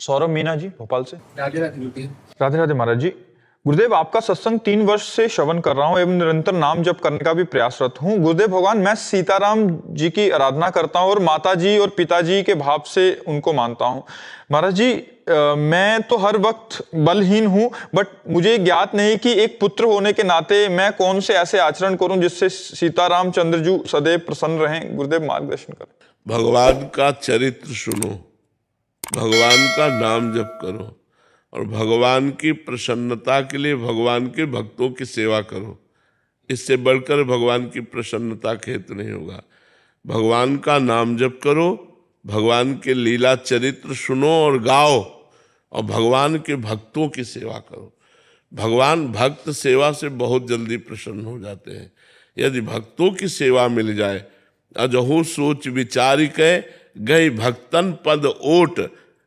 सौरभ मीना जी भोपाल से। राधे राधे गुरुदेव। राधे राधे महाराज जी। गुरुदेव, आपका सत्संग 3 वर्ष से श्रवण कर रहा हूँ एवं निरंतर नाम जप करने का भी प्रयासरत हूँ। गुरुदेव भगवान, मैं सीताराम जी की आराधना करता हूँ और माता जी और पिताजी के भाव से उनको मानता हूँ। महाराज जी, मैं तो हर वक्त बलहीन हूँ, बट मुझे ज्ञात नहीं कि एक पुत्र होने के नाते मैं कौन से ऐसे आचरण करूं जिससे सीताराम चंद्र जी सदैव प्रसन्न रहें। गुरुदेव मार्गदर्शन करें। भगवान का चरित्र सुनो, भगवान का नाम जप करो और भगवान की प्रसन्नता के लिए भगवान के भक्तों की सेवा करो। इससे बढ़कर भगवान की प्रसन्नता का हेतु नहीं होगा। भगवान का नाम जप करो, भगवान के लीला चरित्र सुनो और गाओ और भगवान के भक्तों की सेवा करो। भगवान भक्त सेवा से बहुत जल्दी प्रसन्न हो जाते हैं। यदि भक्तों की सेवा मिल जाए, अजहु सोच विचारि के गई भक्तन पद ओट,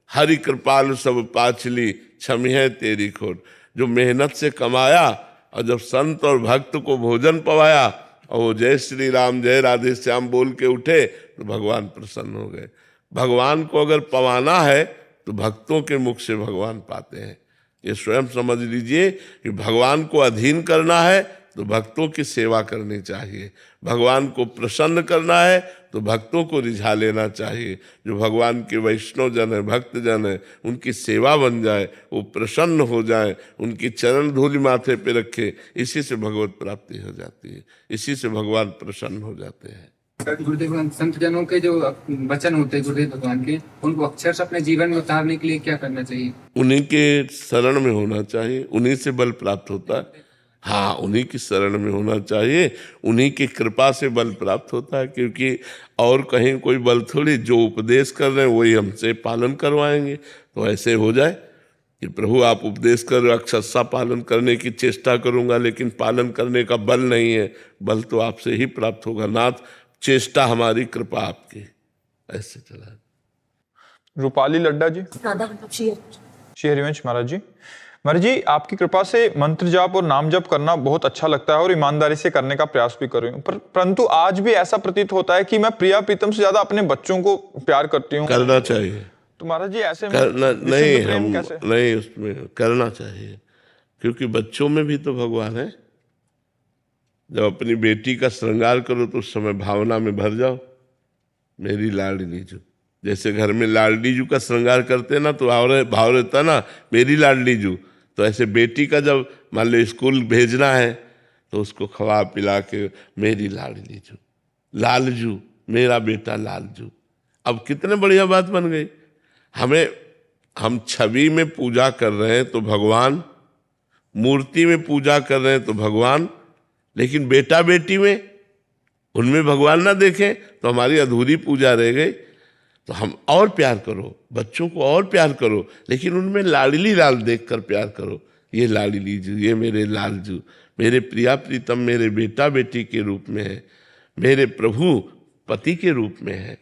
हरि कृपाल सब पाछली क्षमिह तेरी खोट। जो मेहनत से कमाया और जब संत और भक्त को भोजन पवाया और वो जय श्री राम जय राधे श्याम बोल के उठे तो भगवान प्रसन्न हो गए। भगवान को अगर पवाना है तो भक्तों के मुख से भगवान पाते हैं। ये स्वयं समझ लीजिए कि भगवान को अधीन करना है तो भक्तों की सेवा करनी चाहिए। भगवान को प्रसन्न करना है तो भक्तों को रिझा लेना चाहिए। जो भगवान के वैष्णव जन है, भक्त जन है, उनकी सेवा बन जाए, वो प्रसन्न हो जाए, उनकी चरण धूलि माथे पे रखे, इसी से भगवत प्राप्ति हो जाती है, इसी से भगवान प्रसन्न हो जाते हैं। गुरुदेव, संत जनों के जो वचन होते हैं गुरुदेव भगवान के, उनको अक्षर से अपने जीवन में उतारने के लिए क्या करना चाहिए? उन्हीं के शरण में होना चाहिए, उन्हीं से बल प्राप्त होता है। हाँ, उन्हीं की शरण में होना चाहिए, उन्हीं की कृपा से बल प्राप्त होता है। क्योंकि और कहीं कोई बल थोड़ी, जो उपदेश कर रहे हैं वही हमसे पालन करवाएंगे। तो ऐसे हो जाए कि प्रभु आप उपदेश कर रहे हो, अक्षरशः पालन करने की चेष्टा करूंगा, लेकिन पालन करने का बल नहीं है। बल तो आपसे ही प्राप्त होगा नाथ, चेष्टा हमारी, कृपा आपकी। ऐसे चला। रूपाली लड्डा जी। श्री हरिवंश महाराज जी। महाराज जी, आपकी कृपा से मंत्र जाप और नाम जप करना बहुत अच्छा लगता है और ईमानदारी से करने का प्रयास भी कर रही हूँ, परंतु आज भी ऐसा प्रतीत होता है कि मैं प्रिया प्रीतम से ज्यादा अपने बच्चों को प्यार करती हूँ। करना चाहिए तो महाराज जी ऐसे करना नहीं, हम कैसे? नहीं, उसमें करना चाहिए, क्योंकि बच्चों में भी तो भगवान है। जब अपनी बेटी का श्रृंगार करो तो उस समय भावना में भर जाओ, मेरी लाडली जू। जैसे घर में लाडली जू का श्रृंगार करते ना तो भाव रहता ना, मेरी लाडली जू। तो ऐसे बेटी का जब मान लो स्कूल भेजना है तो उसको खवा पिला के मेरी लाडली जू, लालजू, मेरा बेटा लालजू। अब कितने बढ़िया बात बन गई। हम छवि में पूजा कर रहे हैं तो भगवान, मूर्ति में पूजा कर रहे हैं तो भगवान, लेकिन बेटा बेटी में उनमें भगवान ना देखें तो हमारी अधूरी पूजा रह गई। तो हम और प्यार करो, बच्चों को और प्यार करो, लेकिन उनमें लाडली लाल देखकर प्यार करो। ये लाडली जू, ये मेरे लालजू, मेरे प्रिया प्रीतम मेरे बेटा बेटी के रूप में है, मेरे प्रभु पति के रूप में है,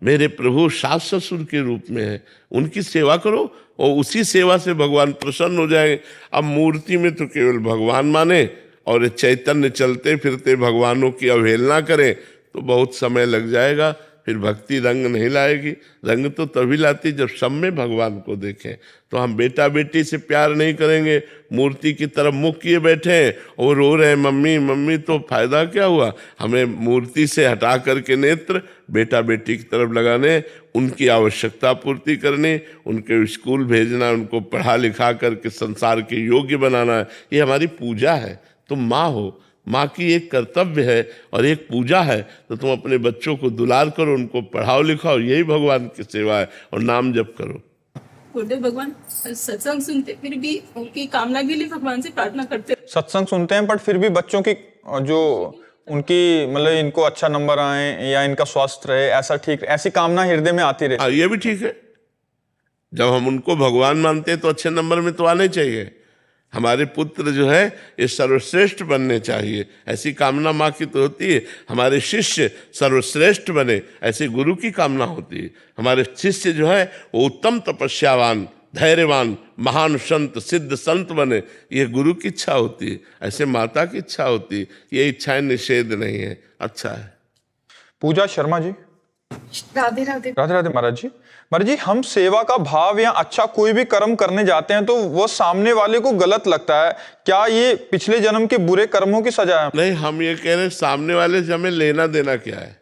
मेरे प्रभु सास ससुर के रूप में है। उनकी सेवा करो और उसी सेवा से भगवान प्रसन्न हो जाएंगे। अब मूर्ति में तो केवल भगवान माने और चैतन्य चलते फिरते भगवानों की अवहेलना करें तो बहुत समय लग जाएगा, फिर भक्ति रंग नहीं लाएगी। रंग तो तभी लाती जब सब में भगवान को देखें। तो हम बेटा बेटी से प्यार नहीं करेंगे, मूर्ति की तरफ मुख किए बैठे हैं और रो रहे हैं मम्मी मम्मी, तो फायदा क्या हुआ? हमें मूर्ति से हटा करके नेत्र बेटा बेटी की तरफ लगाने, उनकी आवश्यकता पूर्ति करनी, उनके स्कूल भेजना, उनको पढ़ा लिखा करके संसार के योग्य बनाना, ये हमारी पूजा है। तुम माँ हो, माँ की एक कर्तव्य है और एक पूजा है। तो तुम अपने बच्चों को दुलार करो, उनको पढ़ाओ लिखाओ, यही भगवान की सेवा है। और नाम जप करो। गुरुदेव भगवान सत्संग सुनते फिर भी उनकी कामना के लिए भगवान से प्रार्थना करते। सत्संग सुनते हैं बट फिर भी बच्चों की जो उनकी मतलब इनको अच्छा नंबर आए या इनका स्वास्थ्य रहे, ऐसा ठीक, ऐसी कामना हृदय में आती रहे। ये भी ठीक है। जब हम उनको भगवान मानते हैं तो अच्छे नंबर में तो आने चाहिए। हमारे पुत्र जो है ये सर्वश्रेष्ठ बनने चाहिए, ऐसी कामना माँ की तो होती है। हमारे शिष्य सर्वश्रेष्ठ बने, ऐसे गुरु की कामना होती है। हमारे शिष्य जो है वो उत्तम तपस्यावान, धैर्यवान, महान संत, सिद्ध संत बने, ये गुरु की इच्छा होती है। ऐसे माता की इच्छा होती है। ये इच्छाएं निषेध नहीं है, अच्छा है। पूजा शर्मा जी। राधे राधे। राधे राधे महाराज जी। महाराज जी, हम सेवा का भाव या अच्छा कोई भी कर्म करने जाते हैं तो वो सामने वाले को गलत लगता है, क्या ये पिछले जन्म के बुरे कर्मों की सजा है? नहीं, हम ये कह रहे हैं सामने वाले से हमें लेना देना क्या है।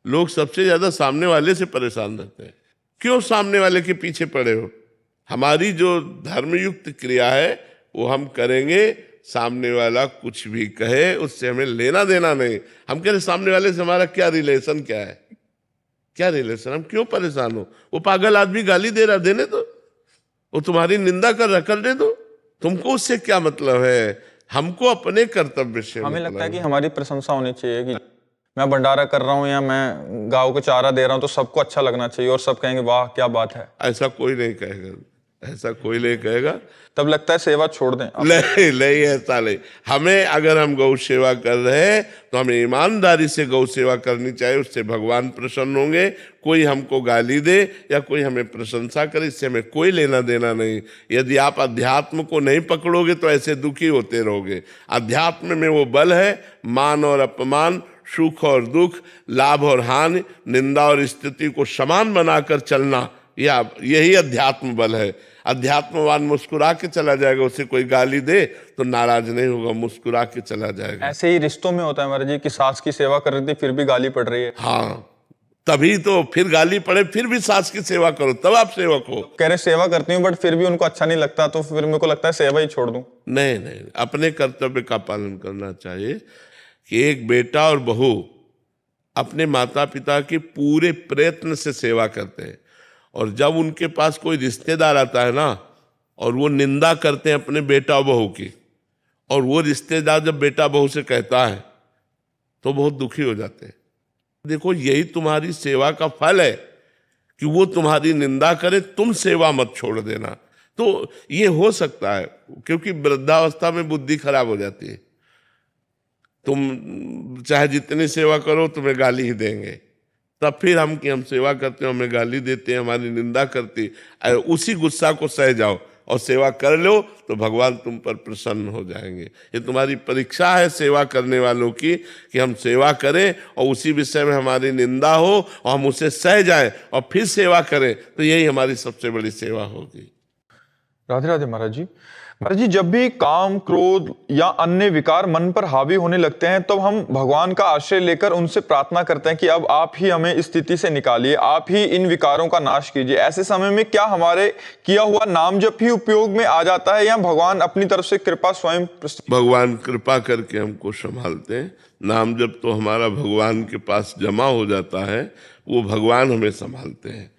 लोग सबसे ज्यादा सामने वाले से परेशान रहते हैं। क्यों सामने वाले के पीछे पड़े हो? हमारी जो धर्मयुक्त क्रिया है वो हम करेंगे, सामने वाला कुछ भी कहे उससे हमें लेना देना नहीं। हम कह रहे सामने वाले से हमारा क्या रिलेशन, क्या है, क्या रिलेशन, हम क्यों परेशान हो? वो पागल आदमी गाली दे रहा, देने दो। वो तुम्हारी निंदा कर रहा, करने दो। तुमको उससे क्या मतलब है? हमको अपने कर्तव्य से हमें मतलब लगता है कि हमारी प्रशंसा होनी चाहिए कि मैं भंडारा कर रहा हूँ या मैं गाँव को चारा दे रहा हूँ तो सबको अच्छा लगना चाहिए और सब कहेंगे वाह क्या बात है। ऐसा कोई नहीं कहेगा, ऐसा कोई नहीं कहेगा। तब लगता है सेवा छोड़ दें। नहीं नहीं, ऐसा नहीं। हमें, अगर हम गौ सेवा कर रहे हैं तो हमें ईमानदारी से गौ सेवा करनी चाहिए, उससे भगवान प्रसन्न होंगे। कोई हमको गाली दे या कोई हमें प्रशंसा करे, इससे हमें कोई लेना देना नहीं। यदि आप अध्यात्म को नहीं पकड़ोगे तो ऐसे दुखी होते रहोगे। अध्यात्म में वो बल है, मान और अपमान, सुख और दुख, लाभ और हानि, निंदा और स्तुति को समान बनाकर चलना, यही अध्यात्म बल है। अध्यात्मवान मुस्कुरा के चला जाएगा, उसे कोई गाली दे तो नाराज नहीं होगा, मुस्कुरा के चला जाएगा। ऐसे ही रिश्तों में होता है महाराज जी कि सास की सेवा कर रही थी फिर भी गाली पड़ रही है। हाँ, तभी तो फिर गाली पड़े, फिर भी सास की सेवा करो, तब आप सेवक हो। कह रहे सेवा करती हूँ बट फिर भी उनको अच्छा नहीं लगता तो फिर मेरे को लगता है सेवा ही छोड़ दूं। नहीं नहीं, अपने कर्तव्य का पालन करना चाहिए कि एक बेटा और बहू अपने माता पिता की पूरे प्रयत्न से सेवा करते हैं, और जब उनके पास कोई रिश्तेदार आता है ना और वो निंदा करते हैं अपने बेटा बहू की, और वो रिश्तेदार जब बेटा बहू से कहता है तो बहुत दुखी हो जाते हैं। देखो, यही तुम्हारी सेवा का फल है कि वो तुम्हारी निंदा करे, तुम सेवा मत छोड़ देना। तो ये हो सकता है क्योंकि वृद्धावस्था में बुद्धि खराब हो जाती है। तुम चाहे जितनी सेवा करो तुम्हें गाली ही देंगे, तब फिर हम सेवा करते हैं, हमें गाली देते हैं, हमारी निंदा करती है। उसी गुस्सा को सह जाओ और सेवा कर लो तो भगवान तुम पर प्रसन्न हो जाएंगे। ये तुम्हारी परीक्षा है सेवा करने वालों की कि हम सेवा करें और उसी विषय में हमारी निंदा हो और हम उसे सह जाएं और फिर सेवा करें, तो यही हमारी सबसे बड़ी सेवा होगी। राधे राधे महाराज जी। महाराज जी, जब भी काम, क्रोध या अन्य विकार मन पर हावी होने लगते हैं तब हम भगवान का आश्रय लेकर उनसे प्रार्थना करते हैं कि अब आप ही हमें इस स्थिति से निकालिए, आप ही इन विकारों का नाश कीजिए। ऐसे समय में क्या हमारे किया हुआ नाम जप ही उपयोग में आ जाता है या भगवान अपनी तरफ से कृपा स्वयं? भगवान कृपा करके हमको संभालते हैं। नाम जप तो हमारा भगवान के पास जमा हो जाता है, वो भगवान हमें संभालते हैं।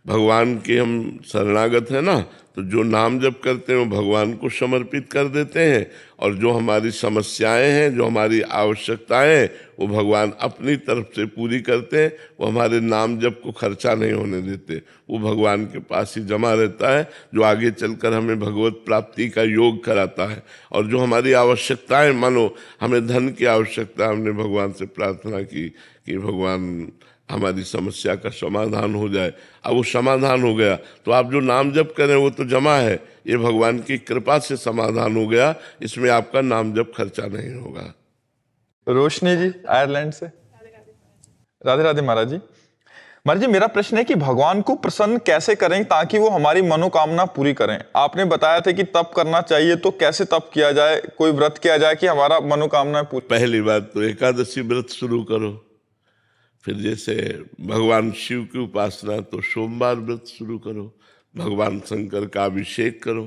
भगवान के हम शरणागत हैं ना, तो जो नाम जप करते हैं वो भगवान को समर्पित कर देते हैं, और जो हमारी समस्याएं हैं, जो हमारी आवश्यकताएं हैं, वो भगवान अपनी तरफ से पूरी करते हैं। वो हमारे नाम जप को खर्चा नहीं होने देते, वो भगवान के पास ही जमा रहता है, जो आगे चलकर हमें भगवत प्राप्ति का योग कराता है। और जो हमारी आवश्यकताएं, मानो हमें धन की आवश्यकता, हमने भगवान से प्रार्थना की कि भगवान हमारी समस्या का समाधान हो जाए, अब वो समाधान हो गया, तो आप जो नाम जप करें वो तो जमा है, ये भगवान की कृपा से समाधान हो गया, इसमें आपका नाम जप खर्चा नहीं होगा। रोशनी जी आयरलैंड से। राधे राधे महाराज जी। महाराज जी, मेरा प्रश्न है कि भगवान को प्रसन्न कैसे करें ताकि वो हमारी मनोकामना पूरी करें? आपने बताया था कि तप करना चाहिए, तो कैसे तप किया जाए, कोई व्रत किया जाए कि हमारा मनोकामना पूरी? पहली बात तो एकादशी व्रत शुरू करो, फिर जैसे भगवान शिव की उपासना तो सोमवार व्रत शुरू करो, भगवान शंकर का अभिषेक करो,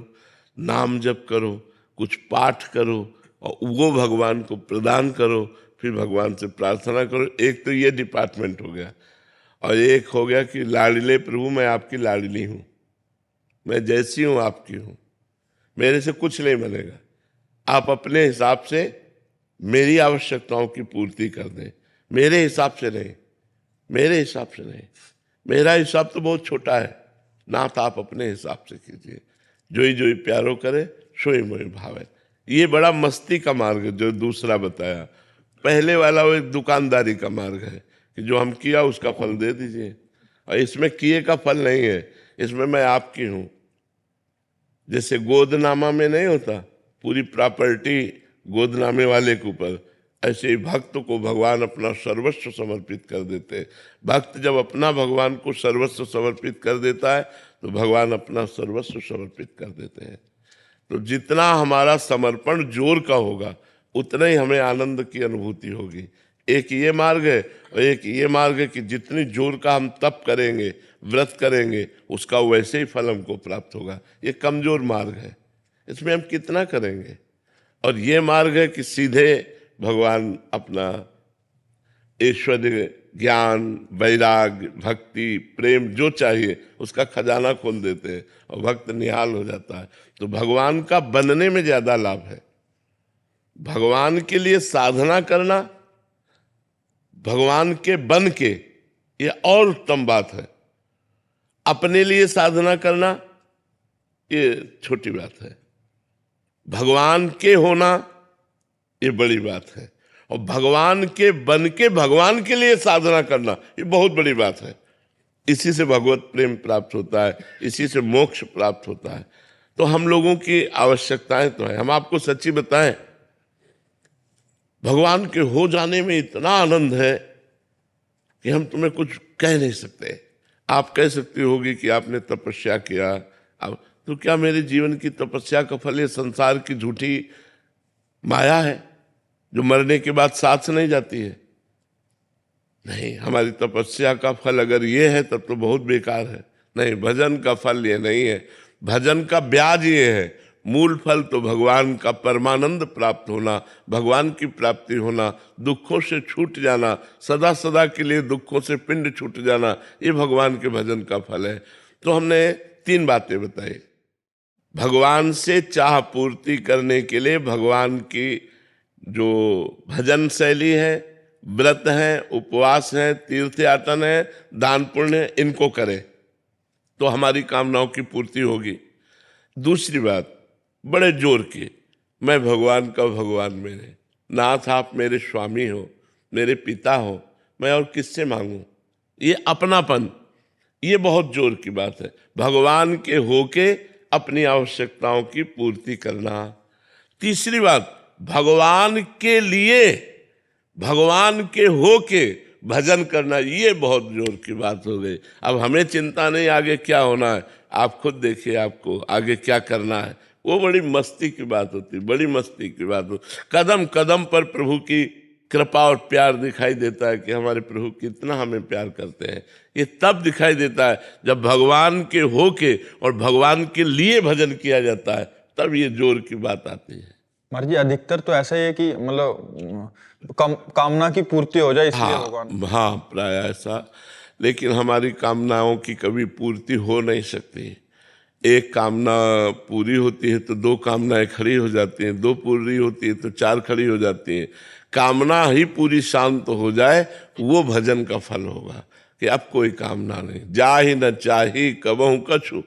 नाम जप करो, कुछ पाठ करो और वो भगवान को प्रदान करो, फिर भगवान से प्रार्थना करो। एक तो ये डिपार्टमेंट हो गया, और एक हो गया कि लाडले प्रभु मैं आपकी लाडली हूँ, मैं जैसी हूँ आपकी हूँ, मेरे से कुछ नहीं बनेगा, आप अपने हिसाब से मेरी आवश्यकताओं की पूर्ति कर दें, मेरे हिसाब से नहीं, मेरे हिसाब से नहीं, मेरा हिसाब तो बहुत छोटा है, नाथ आप अपने हिसाब से कीजिए। जोई जोई प्यारो करे सोई मोई भावे। ये बड़ा मस्ती का मार्ग है जो दूसरा बताया। पहले वाला वो एक दुकानदारी का मार्ग है कि जो हम किया उसका फल दे दीजिए, और इसमें किए का फल नहीं है, इसमें मैं आपकी हूँ। जैसे गोदनामा में नहीं होता, पूरी प्रॉपर्टी गोदनामे वाले के ऊपर, ऐसे ही भक्त को भगवान अपना सर्वस्व समर्पित कर देते हैं। भक्त जब अपना भगवान को सर्वस्व समर्पित कर देता है तो भगवान अपना सर्वस्व समर्पित कर देते हैं। तो जितना हमारा समर्पण जोर का होगा उतना ही हमें आनंद की अनुभूति होगी। एक ये मार्ग है और एक ये मार्ग है कि जितनी जोर का हम तप करेंगे, व्रत करेंगे, उसका वैसे ही फल हमको प्राप्त होगा। ये कमजोर मार्ग है, इसमें हम कितना करेंगे। और ये मार्ग है कि सीधे भगवान अपना ऐश्वर्य, ज्ञान, वैराग्य, भक्ति, प्रेम जो चाहिए उसका खजाना खोल देते हैं और भक्त निहाल हो जाता है। तो भगवान का बनने में ज्यादा लाभ है। भगवान के लिए साधना करना, भगवान के बन के, ये और उत्तम बात है। अपने लिए साधना करना ये छोटी बात है। भगवान के होना ये बड़ी बात है। और भगवान के बन के भगवान के लिए साधना करना ये बहुत बड़ी बात है। इसी से भगवत प्रेम प्राप्त होता है, इसी से मोक्ष प्राप्त होता है। तो हम लोगों की आवश्यकताएं तो है। हम आपको सच्ची बताएं, भगवान के हो जाने में इतना आनंद है कि हम तुम्हें कुछ कह नहीं सकते। आप कह सकती होगी कि आपने तपस्या किया, अब तो क्या मेरे जीवन की तपस्या का फल ये संसार की झूठी माया है जो मरने के बाद साथ नहीं जाती है? नहीं, हमारी तपस्या का फल अगर ये है तब तो बहुत बेकार है। नहीं, भजन का फल ये नहीं है, भजन का ब्याज ये है। मूल फल तो भगवान का परमानंद प्राप्त होना, भगवान की प्राप्ति होना, दुखों से छूट जाना, सदा सदा के लिए दुखों से पिंड छूट जाना, ये भगवान के भजन का फल है। तो हमने 3 बातें बताई। भगवान से चाह पूर्ति करने के लिए भगवान की जो भजन शैली है, व्रत है, उपवास है, तीर्थ यातन है, दान पुण्य है, इनको करें तो हमारी कामनाओं की पूर्ति होगी। दूसरी बात, बड़े जोर की, मैं भगवान का भगवान मेरे, नाथ आप मेरे स्वामी हो, मेरे पिता हो, मैं और किससे मांगूं? ये अपनापन, ये बहुत जोर की बात है। भगवान के होके अपनी आवश्यकताओं की पूर्ति करना। तीसरी बात, भगवान के लिए, भगवान के होके भजन करना, ये बहुत जोर की बात हो गई। अब हमें चिंता नहीं आगे क्या होना है, आप खुद देखिए आपको आगे क्या करना है। वो बड़ी मस्ती की बात होती, बड़ी मस्ती की बात हो। कदम कदम पर प्रभु की कृपा और प्यार दिखाई देता है कि हमारे प्रभु कितना हमें प्यार करते हैं। ये तब दिखाई देता है जब भगवान के होके और भगवान के लिए भजन किया जाता है, तब ये जोर की बात आती है। महाराज जी, अधिकतर तो ऐसा ही है कि मतलब कामना की पूर्ति हो जाए इसलिए भगवान। हाँ, प्राय ऐसा। लेकिन हमारी कामनाओं की कभी पूर्ति हो नहीं सकती। एक कामना पूरी होती है तो 2 कामनाएं खड़ी हो जाती हैं, 2 पूरी होती है तो 4 खड़ी हो जाती हैं। कामना ही पूरी शांत हो जाए, वो भजन का फल होगा कि अब कोई कामना नहीं। जाहि न चाही कबहु कछु,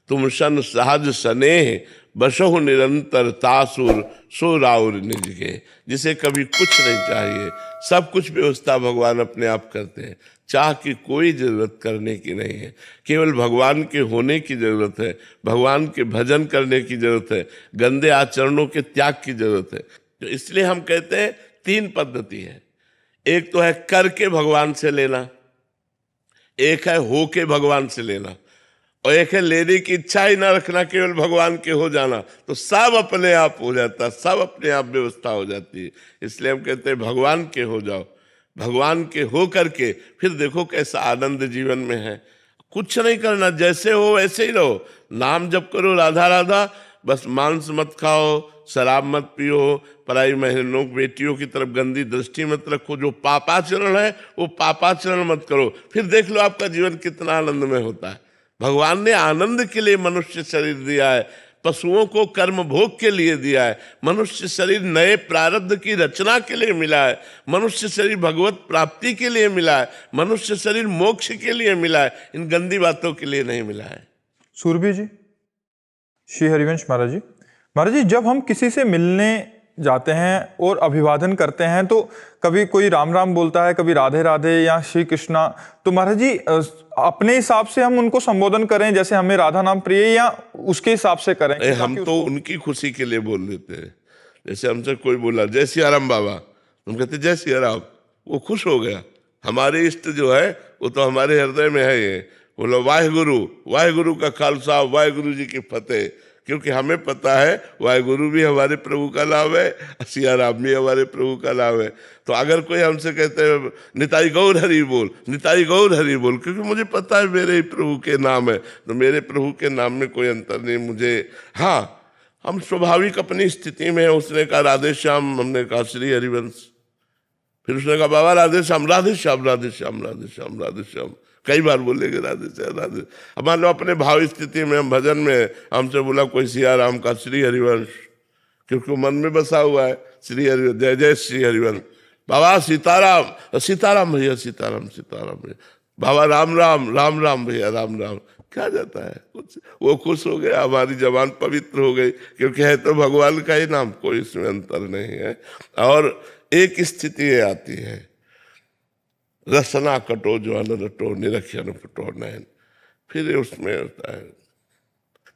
तुम सन सहज स्नेह, बसहु निरंतर तासुर, सो राउर निज के। जिसे कभी कुछ नहीं चाहिए, सब कुछ व्यवस्था भगवान अपने आप करते हैं। चाह की कोई जरूरत करने की नहीं है, केवल भगवान के होने की जरूरत है, भगवान के भजन करने की जरूरत है, गंदे आचरणों के त्याग की जरूरत है। तो इसलिए हम कहते हैं 3 पद्धति है। एक तो है करके भगवान से लेना, एक है होके भगवान से लेना, और एक है लेने की इच्छा ही ना रखना, केवल भगवान के हो जाना। तो सब अपने आप हो जाता, सब अपने आप व्यवस्था हो जाती है। इसलिए हम कहते हैं भगवान के हो जाओ, भगवान के हो करके फिर देखो कैसा आनंद जीवन में है। कुछ नहीं करना, जैसे हो वैसे ही रहो। नाम जप करो राधा राधा, बस मांस मत खाओ, शराब मत पियो, पराई बहनों बेटियों की तरफ गंदी दृष्टि मत रखो। जो पापाचरण है वो पापाचरण मत करो। फिर देख लो आपका जीवन कितना आनंदमय होता है। भगवान ने आनंद के लिए मनुष्य शरीर दिया है, पशुओं को कर्म भोग के लिए दिया है। मनुष्य शरीर नए प्रारब्ध की रचना के लिए मिला है, मनुष्य शरीर भगवत प्राप्ति के लिए मिला है, मनुष्य शरीर मोक्ष के लिए मिला है, इन गंदी बातों के लिए नहीं मिला है। सूरभि जी, श्री हरिवंश महाराज जी, जब हम किसी से मिलने जाते हैं और अभिवादन करते हैं तो कभी कोई राम राम बोलता है, कभी राधे राधे या श्री कृष्णा। तो महाराज जी, अपने हिसाब से हम उनको संबोधन करें, जैसे हमें राधा नाम प्रिय, या उसके हिसाब से करें? हम तो उनकी खुशी के लिए बोल देते हैं। जैसे हमसे कोई बोला जय सियाराम बाबा, हम कहते जय सिया राम, वो खुश हो गया। हमारे इष्ट जो है वो तो हमारे हृदय में है। ये बोलो वाहेगुरु, वाहेगुरु का खालसा, वाहेगुरु जी की फतेह। क्योंकि हमें पता है वाहेगुरु भी हमारे प्रभु का नाम है, सिया राम भी हमारे प्रभु का नाम है। तो अगर कोई हमसे कहते हैं निताई गौर हरि बोल, निताई गौर हरि बोल, क्योंकि मुझे पता है मेरे ही प्रभु के नाम है, तो मेरे प्रभु के नाम में कोई अंतर नहीं मुझे। हाँ, हम स्वाभाविक अपनी स्थिति में। उसने कहा राधे श्याम, हमने कहा श्री हरिवंश। फिर उसने कहा बाबा राधे श्याम, राधे श्याम, राधे श्याम, राधे श्याम, राधे श्याम। कई बार बोलेंगे राधे श्याम, राधे। अब मान लो अपने भाव स्थिति में, हम भजन में हमसे बोला कोई सिया राम का श्री हरिवंश, क्योंकि वो मन में बसा हुआ है श्री हरिवंश, जय जय श्री हरिवंश। बाबा सीताराम, सीताराम भैया, सीताराम, सीताराम भैया। बाबा राम राम, राम राम भैया, राम राम। क्या जाता है कुछ, वो खुश हो गया, हमारी जबान पवित्र हो गई, क्योंकि है तो भगवान का ही नाम, कोई इसमें अंतर नहीं है। और एक स्थिति ये आती है, रसना कटो जो अन रटो, निरक्षण फटो नयन, फिर उसमें होता है।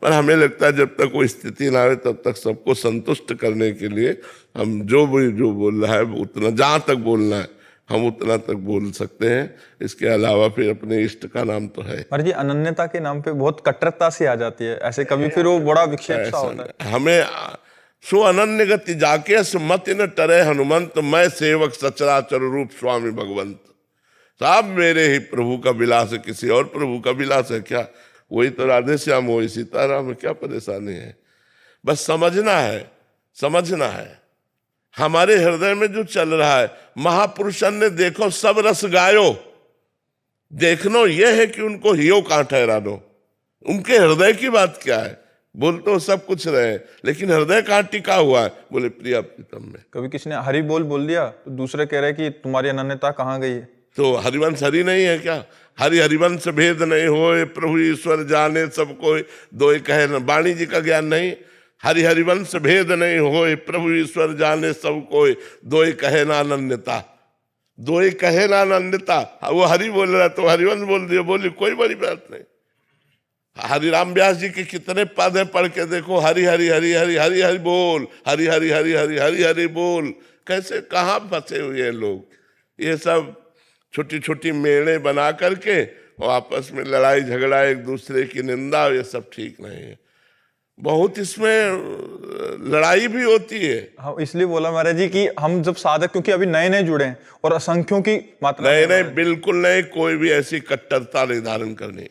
पर हमें लगता है जब तक वो स्थिति ना आए तब तक सबको संतुष्ट करने के लिए हम जो बोल रहा है उतना, जहाँ तक बोलना है हम उतना तक बोल सकते हैं। इसके अलावा फिर अपने इष्ट का नाम तो है। पर जी अनन्यता के नाम पे बहुत कट्टरता सी आ जाती है ऐसे, कभी फिर वो बड़ा विक्षेप सा होता है। हमें सो अनन्य गति जाके मत न टरे हनुमंत, मैं सेवक सचराचर रूप स्वामी भगवंत। साहब मेरे ही प्रभु का विलास है, किसी और प्रभु का विलास है क्या? वही तो राधे श्याम, वही सीताराम है, क्या परेशानी है? बस समझना है, समझना है हमारे हृदय में जो चल रहा है। महापुरुषन ने देखो सब रस गायो, देखनो ये है कि उनको हियो कहां ठहरा दो। उनके हृदय की बात क्या है? बोल तो सब कुछ रहे, लेकिन हृदय कहां टिका हुआ है? बोले प्रिया प्रीतम में। कभी किसी ने हरि बोल दिया तो दूसरे कह रहे कि तुम्हारी अनन्यता कहाँ गई है? तो हरिवंश हरि नहीं है क्या? हरि हरिवंश भेद नहीं होए, प्रभु ईश्वर जाने सब कोई, दो कहे न। वाणी जी का ज्ञान नहीं? हरि हरिवंश भेद नहीं होए, प्रभु ईश्वर जाने सब कोई, दो कहे ना अनन्यता, दो कहे ना अनन्यता। वो हरि बोल रहा तो हरिवंश बोल दिया, बोली कोई बड़ी बात नहीं। हरिराम व्यास जी के कितने पद है, पढ़ के देखो, हरि हरि हरि हरि हरि हरि बोल, हरि हरि हरि हरि हरि हरि बोल। कैसे कहाँ फंसे हुए हैं लोग? ये सब छोटी छोटी मेड़े बना करके और आपस में लड़ाई झगड़ा, एक दूसरे की निंदा, ये सब ठीक नहीं है। बहुत इसमें लड़ाई भी होती है। हाँ, इसलिए बोला महाराज जी कि हम जब साधक, क्योंकि अभी नए नए जुड़े हैं और असंख्यों की मात्रा। नहीं, बिल्कुल नहीं, कोई भी ऐसी कट्टरता नहीं धारण करनी।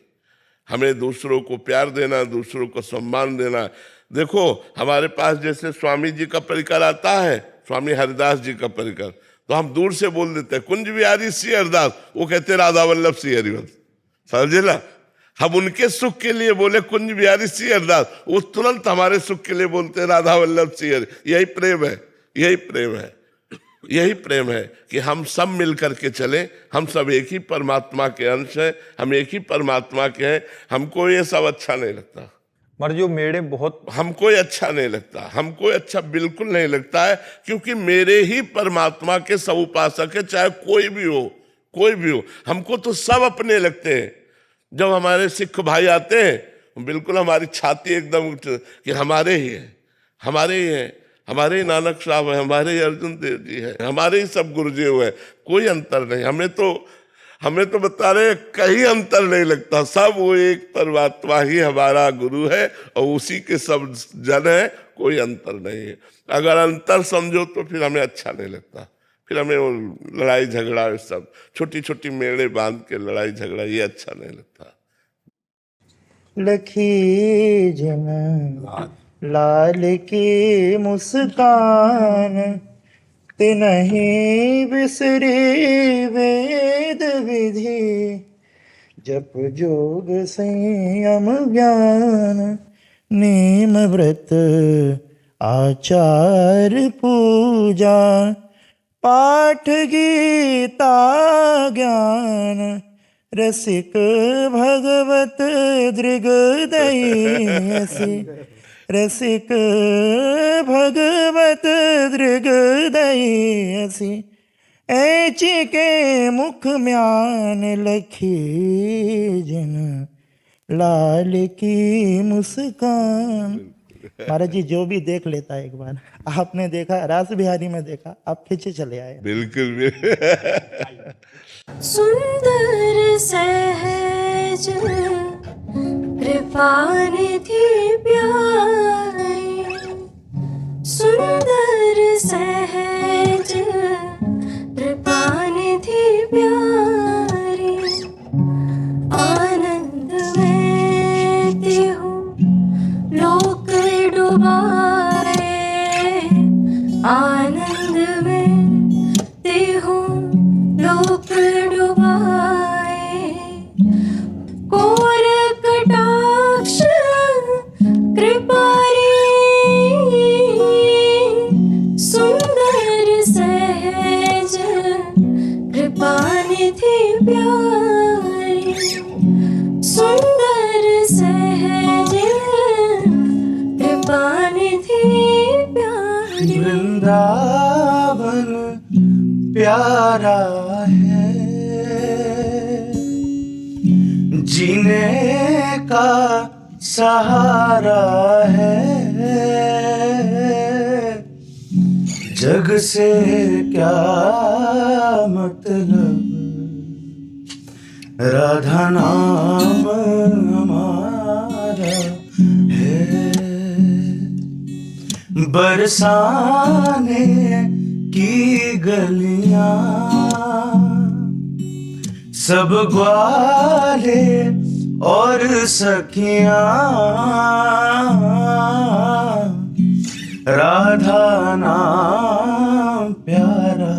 हमें दूसरों को प्यार देना, दूसरों को सम्मान देना। देखो हमारे पास जैसे स्वामी जी का परिकर आता है, स्वामी हरिदास जी का परिकर, तो हम दूर से बोल देते हैं कुंज बिहारी श्री हरिदास, वो कहते राधा वल्लभ श्री हरिवंश। समझे ना? हम उनके सुख के लिए बोले कुंज बिहारी श्री हरिदास, वो तुरंत हमारे सुख के लिए बोलते राधा वल्लभ श्री हरि। यही प्रेम है, यही प्रेम है, यही प्रेम है कि हम सब मिल करके चले। हम सब एक ही परमात्मा के अंश हैं, हम एक ही परमात्मा के हैं। हमको ये सब अच्छा नहीं लगता, मगर जो मेरे बहुत, हमको अच्छा नहीं लगता, हमको अच्छा बिल्कुल नहीं लगता है। क्योंकि मेरे ही परमात्मा के सब उपासक है, चाहे कोई भी हो, कोई भी हो। हमको तो सब अपने लगते हैं। जब हमारे सिख भाई आते हैं, बिल्कुल हमारी छाती एकदम कि हमारे ही है, हमारे ही है, हमारे ही नानक साहब है, हमारे ही अर्जुन देव जी है, हमारे ही सब गुरुजी हुए, कोई अंतर नहीं। हमें तो बता रहे कहीं अंतर नहीं लगता, सब वो एक परमात्मा ही हमारा गुरु है और उसी के सब जन है, कोई अंतर नहीं है। अगर अंतर समझो तो फिर हमें अच्छा नहीं लगता, फिर हमें वो लड़ाई झगड़ा, सब छोटी छोटी मेड़े बांध के लड़ाई झगड़ा, ये अच्छा नहीं लगता। लखी जन लाल की मुस्कान, तिन्हीं बिसरे वेद विधि, जप जोग संयम ज्ञान, नेम व्रत आचार पूजा, पाठ गीता ज्ञान, रसिक भगवत दृगदयसी, रसिक भगवत दृगदयसी, ऐची के मुख म्यान लखी जन लाल की मुस्कान। महाराज जी जो भी देख लेता है एक बार, आपने देखा रास बिहारी में देखा, आप खींचे चले आए। बिल्कुल भी सुंदर सहज कृपा निधि प्यारी, सुंदर सहज कृपा निधि प्यारी, आनंद में तिहु लोक डुबाए, आनंद में तिहु लोक डुबाए, कोर कटाक्ष कृपारी, सुंदर सहज कृपा निधि प्यारी, सुंदर सहज कृपा निधि प्यारी। वृंदावन प्यारा है, जीने का सहारा है, जग से क्या मतलब, राधा नाम हमारा है, बरसाने की गलियां सब ग्वाले और सखियां, राधा नाम प्यारा,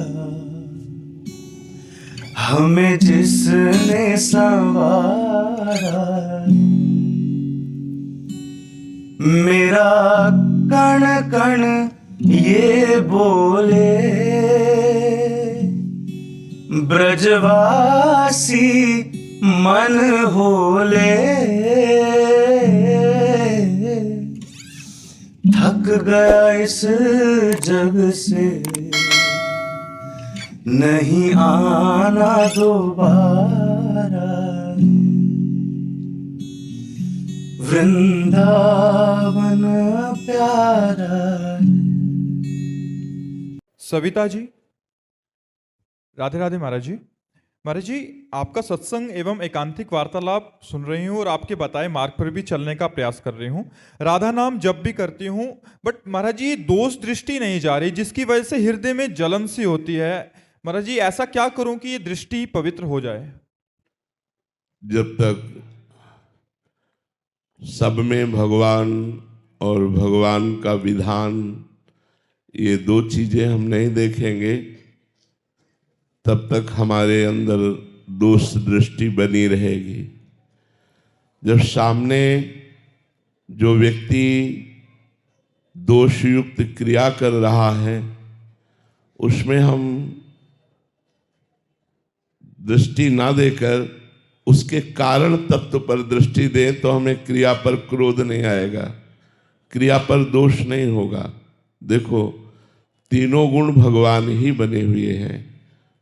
हमें जिसने संवारा, मेरा कण कण ये बोले, ब्रजवासी मन होले, थक गया इस जग से, नहीं आना दोबारा, वृंदावन प्यारा। सविता जी, राधे राधे महाराज जी। महाराज जी, आपका सत्संग एवं एकांतिक वार्तालाप सुन रही हूँ और आपके बताए मार्ग पर भी चलने का प्रयास कर रही हूँ। राधा नाम जब भी करती हूँ, बट महाराज जी ये दोष दृष्टि नहीं जा रही, जिसकी वजह से हृदय में जलन सी होती है। महाराज जी ऐसा क्या करूं कि ये दृष्टि पवित्र हो जाए? जब तक सब में भगवान और भगवान का विधान, ये दो चीजें हम नहीं देखेंगे, तब तक हमारे अंदर दोष दृष्टि बनी रहेगी। जब सामने जो व्यक्ति दोषयुक्त क्रिया कर रहा है, उसमें हम दृष्टि ना देकर उसके कारण तत्व पर दृष्टि दें तो हमें क्रिया पर क्रोध नहीं आएगा, क्रिया पर दोष नहीं होगा। देखो, तीनों गुण भगवान ही बने हुए हैं,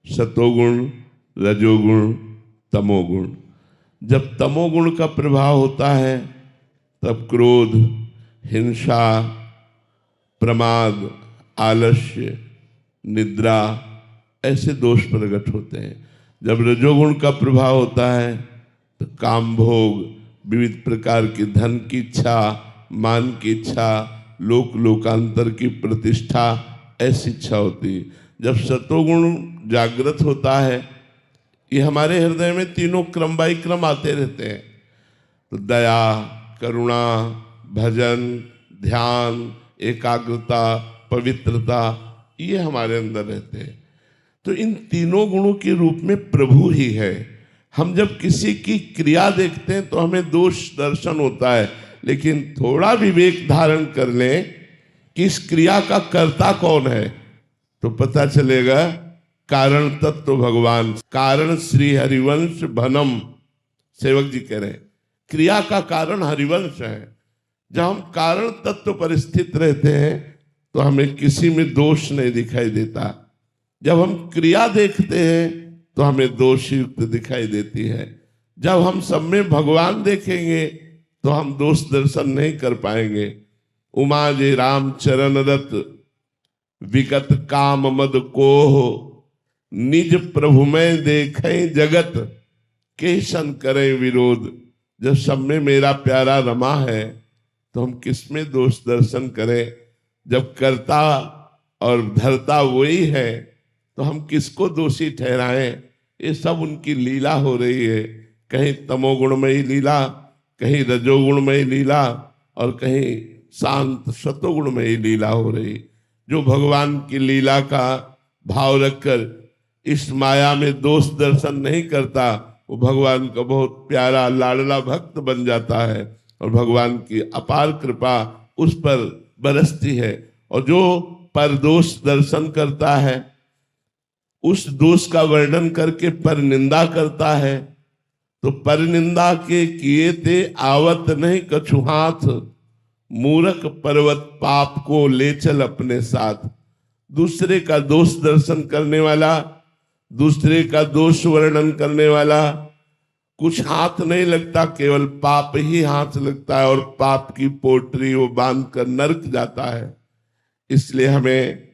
सतोगुण, रजोगुण, तमोगुण। जब तमोगुण का प्रभाव होता है तब क्रोध, हिंसा, प्रमाद, आलस्य, निद्रा ऐसे दोष प्रकट होते हैं। जब रजोगुण का प्रभाव होता है तो काम भोग, विविध प्रकार की धन की इच्छा, मान की इच्छा, लोकांतर की प्रतिष्ठा, ऐसी इच्छा होती है। जब सतोगुण जागृत होता है, ये हमारे हृदय में तीनों क्रम बाई क्रम आते रहते हैं, तो दया, करुणा, भजन, ध्यान, एकाग्रता, पवित्रता, ये हमारे अंदर रहते हैं। तो इन तीनों गुणों के रूप में प्रभु ही है। हम जब किसी की क्रिया देखते हैं तो हमें दोष दर्शन होता है, लेकिन थोड़ा विवेक धारण कर लें कि इस क्रिया का कर्ता कौन है, तो पता चलेगा कारण तत्व भगवान, कारण श्री हरिवंश भनम। सेवक जी कह रहे हैं क्रिया का कारण हरिवंश है। जब हम कारण तत्व पर स्थित रहते हैं तो हमें किसी में दोष नहीं दिखाई देता। जब हम क्रिया देखते हैं तो हमें दोष युक्त दिखाई देती है। जब हम सब में भगवान देखेंगे तो हम दोष दर्शन नहीं कर पाएंगे। उमा जे राम चरण रत, विगत काम मद कोह, निज प्रभु में देखें जगत, केशन करें विरोध। जब सब में मेरा प्यारा रमा है तो हम किसमें दोष दर्शन करें? जब करता और धरता वही है तो हम किसको दोषी ठहराएं? ये सब उनकी लीला हो रही है, कहीं तमोगुणमयी लीला, कहीं रजोगुणमयी लीला और कहीं शांत सतोगुणमयी लीला हो रही। जो भगवान की लीला का भाव रखकर इस माया में दोष दर्शन नहीं करता, वो भगवान का बहुत प्यारा लाडला भक्त बन जाता है और भगवान की अपार कृपा उस पर बरसती है। और जो पर दोष दर्शन करता है, उस दोष का वर्णन करके पर निंदा करता है, तो पर निंदा के किए ते आवत नहीं कछु हाथ, मूरख पर्वत पाप को ले चल अपने साथ। दूसरे का दोष दर्शन करने वाला, दूसरे का दोष वर्णन करने वाला कुछ हाथ नहीं लगता, केवल पाप ही हाथ लगता है और पाप की पोटरी वो बांध कर नरक जाता है। इसलिए हमें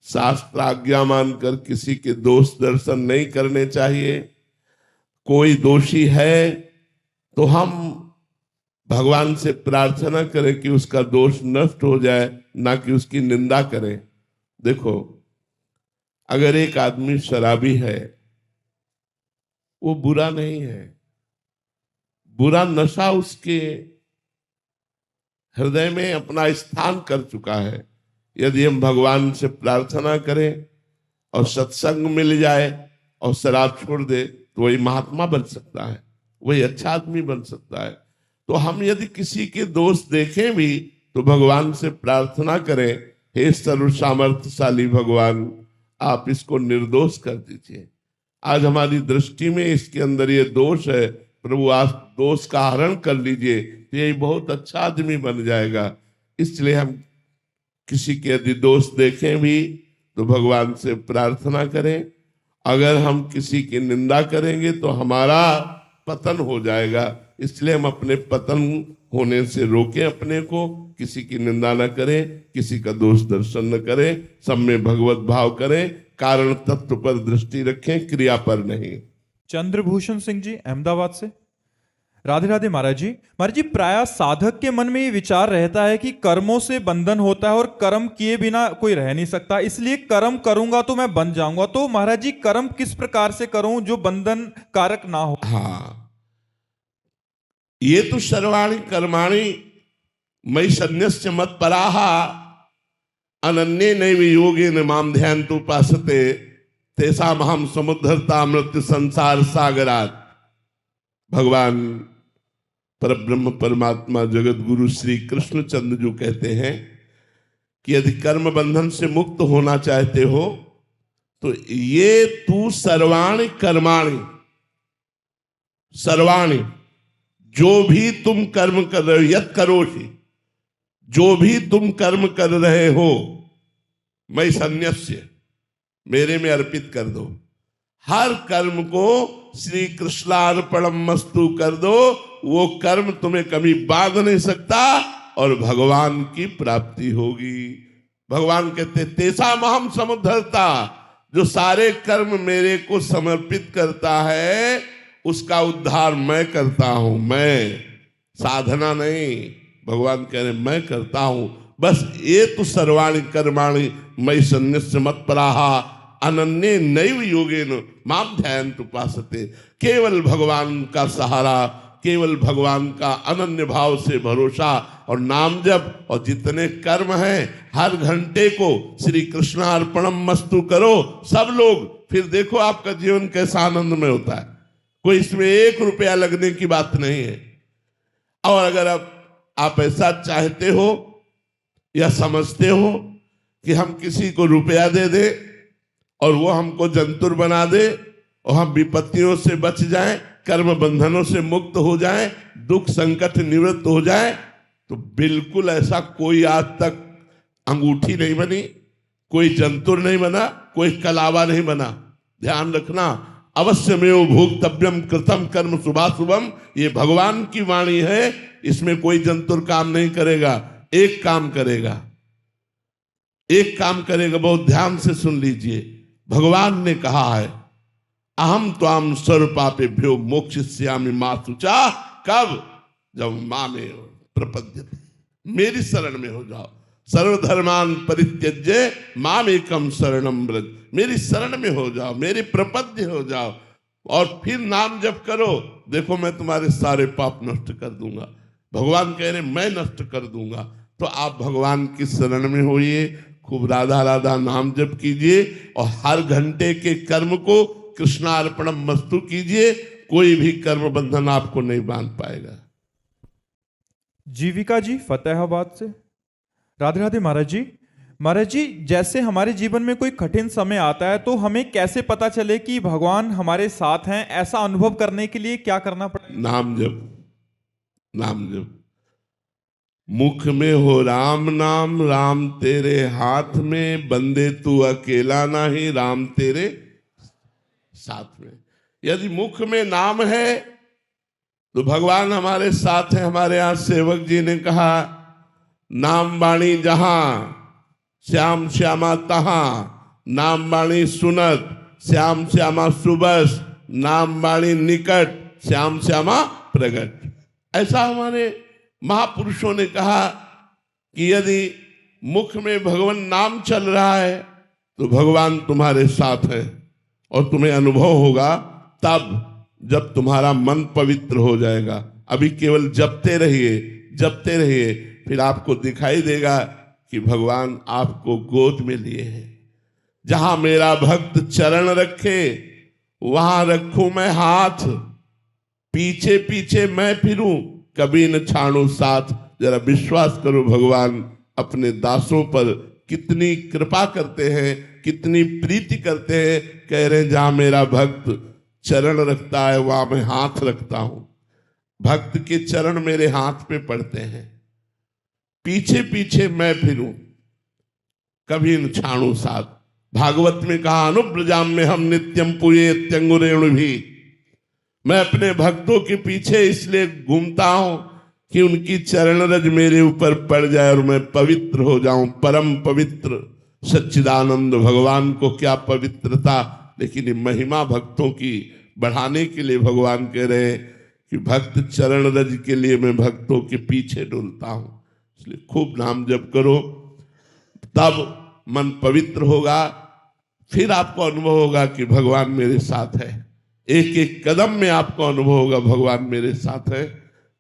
शास्त्र आज्ञा मानकर किसी के दोष दर्शन नहीं करने चाहिए। कोई दोषी है तो हम भगवान से प्रार्थना करें कि उसका दोष नष्ट हो जाए, ना कि उसकी निंदा करें। देखो, अगर एक आदमी शराबी है, वो बुरा नहीं है, बुरा नशा उसके हृदय में अपना स्थान कर चुका है। यदि हम भगवान से प्रार्थना करें और सत्संग मिल जाए और शराब छोड़ दे, तो वही महात्मा बन सकता है, वही अच्छा आदमी बन सकता है। तो हम यदि किसी के दोष देखें भी तो भगवान से प्रार्थना करें, हे सर्व सामर्थ्यशाली भगवान, आप इसको निर्दोष कर दीजिए। आज हमारी दृष्टि में इसके अंदर ये दोष है, प्रभु आप दोष का हरण कर लीजिए, तो यही बहुत अच्छा आदमी बन जाएगा। इसलिए हम किसी के यदि दोष देखें भी तो भगवान से प्रार्थना करें। अगर हम किसी की निंदा करेंगे तो हमारा पतन हो जाएगा, इसलिए हम अपने पतन होने से रोकें अपने को। किसी की निंदा न करें, किसी का दोष दर्शन न करें, सब में भगवत भाव करें, कारण तत्व पर दृष्टि रखें, क्रिया पर नहीं। चंद्रभूषण सिंह जी अहमदाबाद से। राधे राधे महाराज जी। महाराज जी, प्राय साधक के मन में ये विचार रहता है कि कर्मों से बंधन होता है और कर्म किए बिना कोई रह नहीं सकता, इसलिए कर्म करूंगा तो मैं बन जाऊंगा। तो महाराज जी, कर्म किस प्रकार से करूं जो बंधन कारक ना हो? हाँ, ये तो सर्वाणि कर्माणि मयि सन्न्यस्य मत्पराः अनन्ये नैव योगेन मां ध्यायन्तु उपासते तेषामहं समुद्धर्ता मृत्यु संसार सागरात्। भगवान परब्रह्म परमात्मा जगत गुरु श्री कृष्ण चंद्र जो कहते हैं कि यदि कर्म बंधन से मुक्त होना चाहते हो तो ये तू सर्वाणि कर्माणि, सर्वाणि जो भी तुम कर्म कर रहे हो, यत् करोषि, जो भी तुम कर्म कर रहे हो, मैं सन्न्यस्य, मेरे में अर्पित कर दो। हर कर्म को श्री कृष्णार्पणमस्तु कर दो, वो कर्म तुम्हें कभी बांध नहीं सकता और भगवान की प्राप्ति होगी। भगवान कहते तेषामहं समुद्धर्ता, जो सारे कर्म मेरे को समर्पित करता है उसका उद्धार मैं करता हूं। मैं, साधना नहीं, भगवान कह रहे मैं करता हूं। बस ये तो सर्वाणि कर्माणि मयि सन्न्यस्य मत्पराः अनन्ये नैव योगेन मां ध्यायन्तु उपासते। केवल भगवान का सहारा, केवल भगवान का अनन्य भाव से भरोसा और नाम जप और जितने कर्म हैं हर घंटे को श्री कृष्णार्पणम मस्तु करो सब लोग, फिर देखो आपका जीवन कैसा आनंद में होता है। कोई इसमें 1 रुपया लगने की बात नहीं है। और अगर आप ऐसा चाहते हो या समझते हो कि हम किसी को रुपया दे दे और वो हमको जंतुर बना दे और हम विपत्तियों से बच जाएं, कर्म बंधनों से मुक्त हो जाएं, दुख संकट निवृत्त हो जाएं, तो बिल्कुल ऐसा कोई आज तक अंगूठी नहीं बनी, कोई जंतुर नहीं बना, कोई कलावा नहीं बना। ध्यान रखना, अवश्यमेव भोक्तव्यम कृतम कर्म शुभाशुभम, ये भगवान की वाणी है, इसमें कोई जंतुर काम नहीं करेगा। एक काम करेगा, एक काम करेगा, बहुत ध्यान से सुन लीजिए। भगवान ने कहा है, अहम त्वाम सर्व पापेभ्यो मोक्षयिष्यामि मा शुचा। कब? जब मां में प्रपद्यते, मेरी शरण में हो जाओ। सर्वधर्मान परित्यज्य मामेकम शरणम व्रज, मेरी शरण में हो जाओ, मेरे प्रपद्य हो जाओ, और फिर नाम जप करो, देखो मैं तुम्हारे सारे पाप नष्ट कर दूंगा। भगवान कह रहे मैं नष्ट कर दूंगा। तो आप भगवान की शरण में होइए, खूब राधा राधा नाम जप कीजिए, और हर घंटे के कर्म को कृष्णार्पणम मस्तु कीजिए। कोई भी कर्म बंधन आपको नहीं बांध पाएगा। जीविका जी फतेहाबाद से। राधे राधे महाराज जी। महाराज जी, जैसे हमारे जीवन में कोई कठिन समय आता है तो हमें कैसे पता चले कि भगवान हमारे साथ हैं? ऐसा अनुभव करने के लिए क्या करना पड़ेगा? नाम जप, नाम जप। मुख में हो राम नाम, राम तेरे हाथ में, बंदे तू अकेला नहीं, राम तेरे साथ में। यदि मुख में नाम है तो भगवान हमारे साथ है। हमारे यहाँ सेवक जी ने कहा, नाम बाणी जहां श्याम श्यामा तहां, नाम बाणी सुनत श्याम श्यामा सुबस, नाम बाणी निकट श्याम श्यामा प्रगट। ऐसा हमारे महापुरुषों ने कहा कि यदि मुख में भगवान नाम चल रहा है तो भगवान तुम्हारे साथ है, और तुम्हें अनुभव होगा तब जब तुम्हारा मन पवित्र हो जाएगा। अभी केवल जपते रहिए, जपते रहिए, फिर आपको दिखाई देगा कि भगवान आपको गोद में लिए हैं। जहां मेरा भक्त चरण रखे वहां रखूं मैं हाथ, पीछे पीछे मैं फिरूं कभी न छाड़ू साथ। जरा विश्वास करो, भगवान अपने दासों पर कितनी कृपा करते हैं, कितनी प्रीति करते हैं। कह रहे हैं जहां मेरा भक्त चरण रखता है वहां मैं हाथ रखता हूं। भक्त के चरण मेरे हाथ पे पड़ते हैं, पीछे पीछे मैं फिरूं कभी न छाड़ू साथ। भागवत में कहा, अनुब्रजाम में हम नित्यम पूये त्यंगुरेणु भी। मैं अपने भक्तों के पीछे इसलिए घूमता हूं कि उनकी चरण रज मेरे ऊपर पड़ जाए और मैं पवित्र हो जाऊं, परम पवित्र। सच्चिदानंद भगवान को क्या पवित्रता, लेकिन ये महिमा भक्तों की बढ़ाने के लिए भगवान कह रहे हैं कि भक्त चरण रज के लिए मैं भक्तों के पीछे डुलता हूं। इसलिए खूब नाम जप करो, तब मन पवित्र होगा। फिर आपको अनुभव होगा कि भगवान मेरे साथ है। एक एक कदम में आपको अनुभव होगा भगवान मेरे साथ है।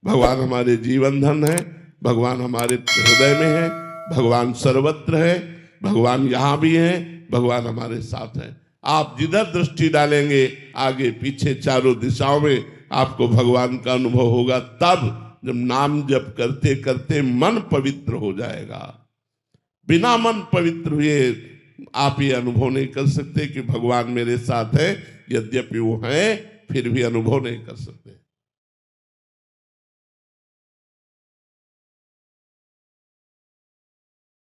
भगवान हमारे जीवन धन है, भगवान हमारे हृदय में है, भगवान सर्वत्र है, भगवान यहाँ भी है, भगवान हमारे साथ है। आप जिधर दृष्टि डालेंगे, आगे पीछे चारों दिशाओं में आपको भगवान का अनुभव होगा। तब जब नाम जप करते करते मन पवित्र हो जाएगा। बिना मन पवित्र हुए आप ये अनुभव नहीं कर सकते कि भगवान मेरे साथ है। यद्यपि वो है, फिर भी अनुभव नहीं कर सकते।